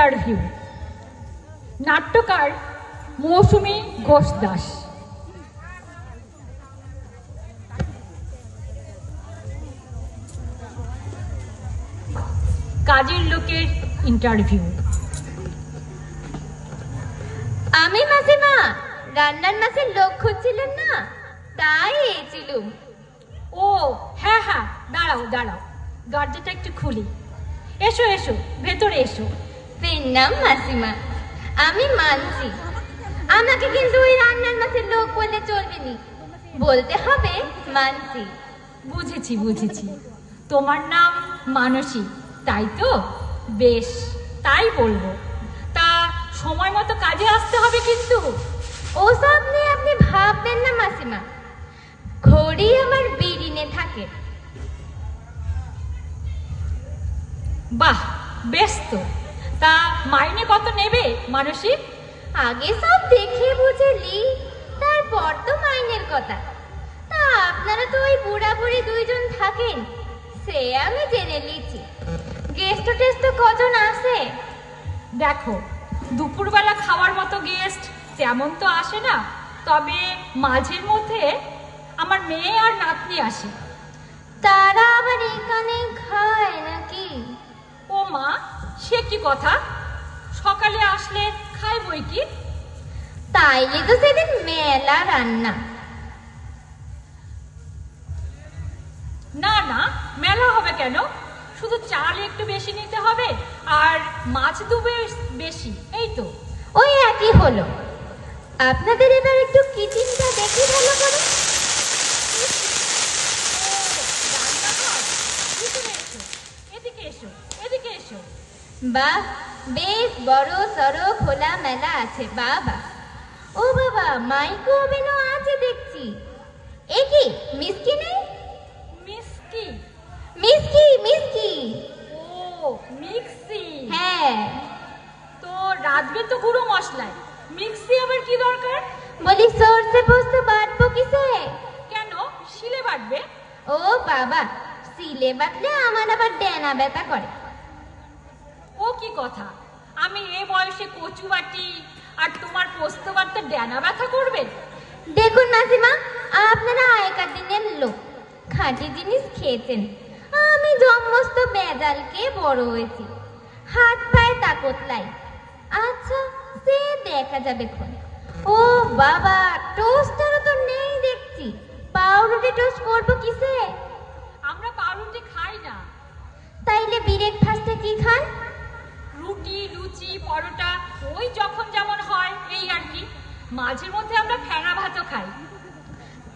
Interview. নাট্যকার মৌসুমী ঘোষ দাস। কাজের লোকের ইন্টারভিউ। আমি মাসিমা রান্নার মাসের লোক খুঁজছিলেন না, তাই এসেছিলুম। ও হ্যাঁ হ্যাঁ, দাঁড়াও দাঁড়াও, দরজাটা একটু খুলি। এসো এসো, ভেতরে এসো। নাম মাসিমা, আমি মানছি, আমাকে কিন্তু ওই রান্নার মাসের লোক বললে চলবে নি, বলতে হবে মানছি। বুঝেছি বুঝেছি, তোমার নাম মানসী, তাই তো? বেশ, তাই বলবো। তা সময় মতো কাজে আসতে হবে কিন্তু। ওসব নিয়ে আপনি ভাববেন না মাসিমা, ঘড়ি আমার বিড়িনে থাকে। বাহ, বেশ তো। তা মাইনে কত নেবে মানসী? আগে সব দেখে বুঝেলি, তারপর তো মাইনের কথা। তা আপনারা তো ওই বুড়া বুড়ি দুইজন থাকেন, সে আমি জেনে নিচ্ছি। গেস্ট টেস্ট কজন আসে? দেখো, দুপুরবেলা খাওয়ার মতো গেস্ট তেমন তো আসে না, তবে মাঝের মধ্যে আমার মেয়ে আর নাতনি আসে। তারা আবার এখানে খায় নাকি? ও মা, সে কি কথা! সকালে আসলে খাই বই কি। তাইলে তো সেদিন মেলা রান্না। না না, মেলা হবে কেন? শুধু চাল একটু বেশি নিতে হবে আর মাছ দুবে বেশি, এই তো। ওই একই হলো। আপনাদের এবার একটু কিচেনটা দেখি ভালো করে। এদিকে এসো, এদিকে এসো। বাহ, বেশ বড় সড়ো খোলা মেলা আছে। বাবা, ও বাবা, মাইক্রো ওভেনও আছে দেখছি। এ কি মিষ্টি নেই? মিষ্টি? মিষ্টি মিষ্টি। ও মিক্সি। হ্যাঁ, তো রাঁধবে তো গুঁড়ো মশলায়, মিক্সি আবার কি দরকার? বলি সর্ষে পোস্ত বাটবো কিসে? কেন, শিলে বাটবে? ও বাবা, সিলে বাটলে আমার আবার ডেনা ব্যথা করে। ও কি কথা! আমি এ বয়সে কচু বাটি আর তোমার পোস্ত বাটতে ডেনা ব্যথা করবে? দেখুন মাসিমা, আপনারা আগেকার দিনের লোক, খাঁটি জিনিস খেয়েছেন। আমি জন্মস্ত বেজালকে বড় হয়েছি, হাত পায়ে তাকত লাই। আচ্ছা, সে দেখা যাবে খন। ও বাবা, টোস্টারও তো নেই দেখছি। পাউরুটি টোস্ট করবো কিসে? আমরা পাউরুটি খাই না। তাইলে ব্রেকফাস্টে কি খান? রুটি, লুচি, পরোটা, ওই যখন যেমন হয় এই আর কি। মাঝে মধ্যে আমরা ফেনা ভাতও খাই।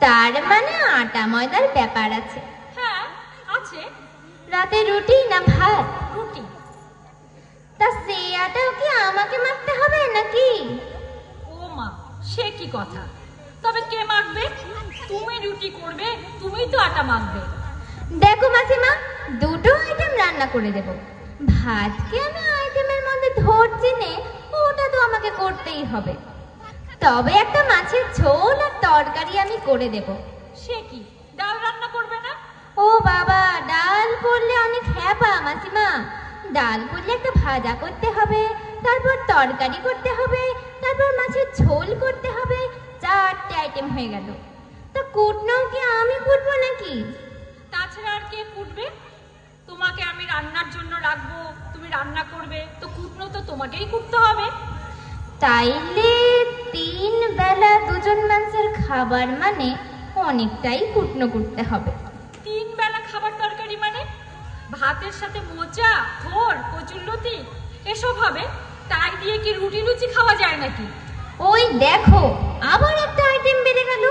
তার মানে আটা ময়দার ব্যাপার আছে। হ্যাঁ আছে। রাতে রুটি না ভাত? রুটি। তা সে আটাও কি আমাকে মাখতে হবে নাকি? ও মা, সে কি কথা! তবে কে মাখবে? তুমি রুটি করবে, তুমি তো আটা মাখবে। দেখো মাসিমা, দুটো আইটেম রান্না করে দেব। ভাতকে আমি আইটেমের মধ্যে ধরছি নে, ওটা তো আমাকে করতেই হবে। তবে একটা মাছের ঝোল আর তরকারি আমি করে দেব। সে কি, ডাল রান্না করবে না? ও বাবা, ডাল করলে অনেক হ্যাপা মাসিমা। ডাল করলে একটা ভাজা করতে হবে, তারপর তরকারি করতে হবে, তারপর মাছের ঝোল করতে হবে। 4টে আইটেম হয়ে গেল। তা কুটনাও কি আমি কুটবো নাকি? তাছাড়া আর কে কুটবে? তোমাকে আমি রান্নার জন্য রাখবো, তুমি রান্না করবে, তো কুটনো তো তোমাকেই কুটতে হবে। তাইলে 3 বেলা দুজন মানুষের খাবার মানে অনেকটাই কুটনো করতে হবে। 3 বেলা খাবার তরকারি মানে ভাতের সাথে মোচা, থোর, কচুরলতি এসব হবে? তাই দিয়ে কি রুটি লুচি খাওয়া যায় নাকি? ওই দেখো, আবার একটা আইটেম বেড়ে গেল।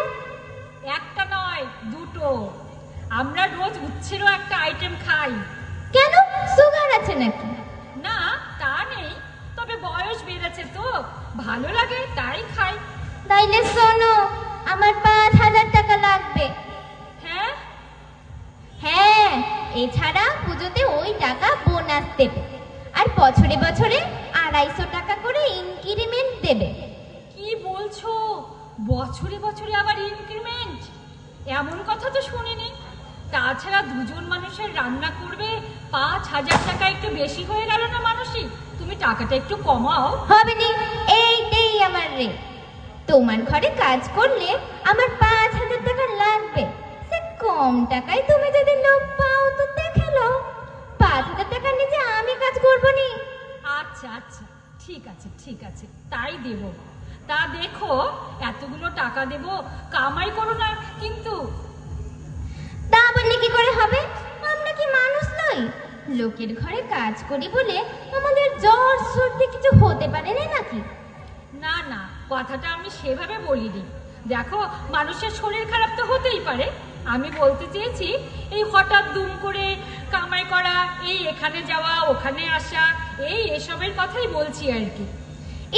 একটা নয়, দুটো। আমরা রোজ উচ্ছেরও একটা আইটেম খাই। কেন, সুগার আছে নাকি? না, তা নেই, তবে বয়স বেড়েছে তো ভালো লাগে তাই খাই। তাইলে শোনো, আমার 5,000 টাকা লাগবে। হ্যাঁ হ্যাঁ, এছাড়া পুজোতে ওই টাকা বোনাস দেবে, আর বছরে বছরে 250 টাকা করে ইনক্রিমেন্ট দেবে। কি বলছো? বছরে বছরে আবার ইনক্রিমেন্ট? এমন কথা তো শুনিনি। তাছাড়া দুজন মানুষের রান্না করবে 5,000 টাকা একটু বেশি হয়ে গেল না মানসী? তুমি টাকাটা একটু কমাও। হবে নি, এইটাই আমার রে। তোমার ঘরে কাজ করলে আমার 5,000 টাকা লাগবে। সে কম টাকায় তুমি যদি লোক পাও তো দেখে নাও। 5,000 টাকা নিজে আমি কাজ করবো নি। আচ্ছা আচ্ছা, ঠিক আছে ঠিক আছে, তাই দেব। তা দেখো, এতগুলো টাকা দেব, কামাই করো না কিন্তু। তা বললে কি করে হবে? আমরা কি মানুষ নই? লোকের ঘরে কাজ করি বলে আমাদের জ্বর সর্দি কিছু হতে পারে না নাকি? না না, কথাটা আমি সেভাবে বলিনি। দেখো, মানুষের শরীর খারাপ তো হতেই পারে। আমি বলতে চেয়েছি, এই হঠাৎ দুম করে কামাই করা, এই এখানে যাওয়া ওখানে আসা, এসবের কথাই বলছি আর কি।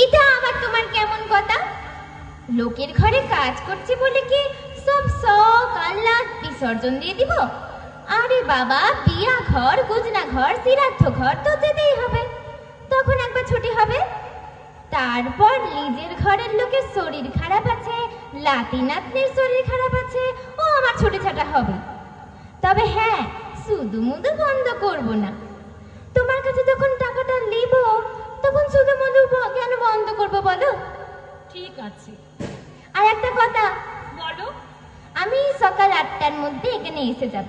এটা আবার তোমার কেমন কথা? লোকের ঘরে কাজ করছি বলে কি সব শখ আহ্লাদ বিসর্জন দিয়ে দিব? আরে বাবা, বিয়া ঘর, গুজনা ঘর, শ্রাদ্ধ ঘর তো যেতেই হবে। তখন একবার ছুটি হবে। তারপর নিজের ঘরের লোকের শরীর খারাপ আছে, লাতি নাতনির শরীর খারাপ আছে, ও আমার ছুটি ছাটা হবে। তবে হ্যাঁ, শুধু মুদু বন্ধ করব না। তোমার কাছে যখন টাকাটা নিব তখন শুধু মুদু কেন বন্ধ করব বলো? ঠিক আছে। আর একটা কথা, বলো। আমি সকাল 8টার মধ্যে এখানে এসে যাব।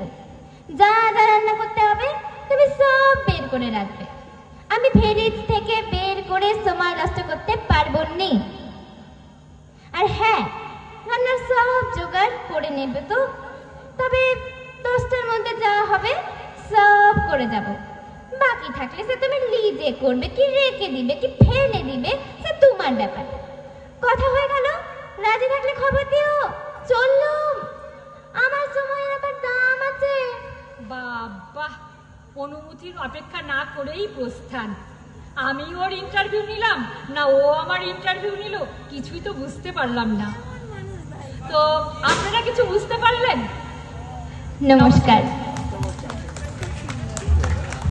যা যা রান্না করতে হবে তুমি সব বের করে রাখবে। আমি ফ্রিজ থেকে বের করে সময় নষ্ট করতে পারবো নি। আর হ্যাঁ, রান্নার সব জোগাড় করে নেবে তো। তবে 10টার মধ্যে যা হবে সব করে যাব। বাকি থাকলে সে তুমি লিজে করবে, কি রেখে দিবে, কি ফেলে দিবে, সে তোমার ব্যাপার। কথা হয়ে গেল? রাজি থাকলে খবর দিও। চললুম, আমার সময়ের আবার দাম আছে। বাবা, অনুমতির অপেক্ষা না করেই প্রস্থান। আমি ওর ইন্টারভিউ নিলাম না ও আমার ইন্টারভিউ নিল, কিছুই তো বুঝতে পারলাম না। তো আপনারা কিছু বুঝতে পারলেন? নমস্কার।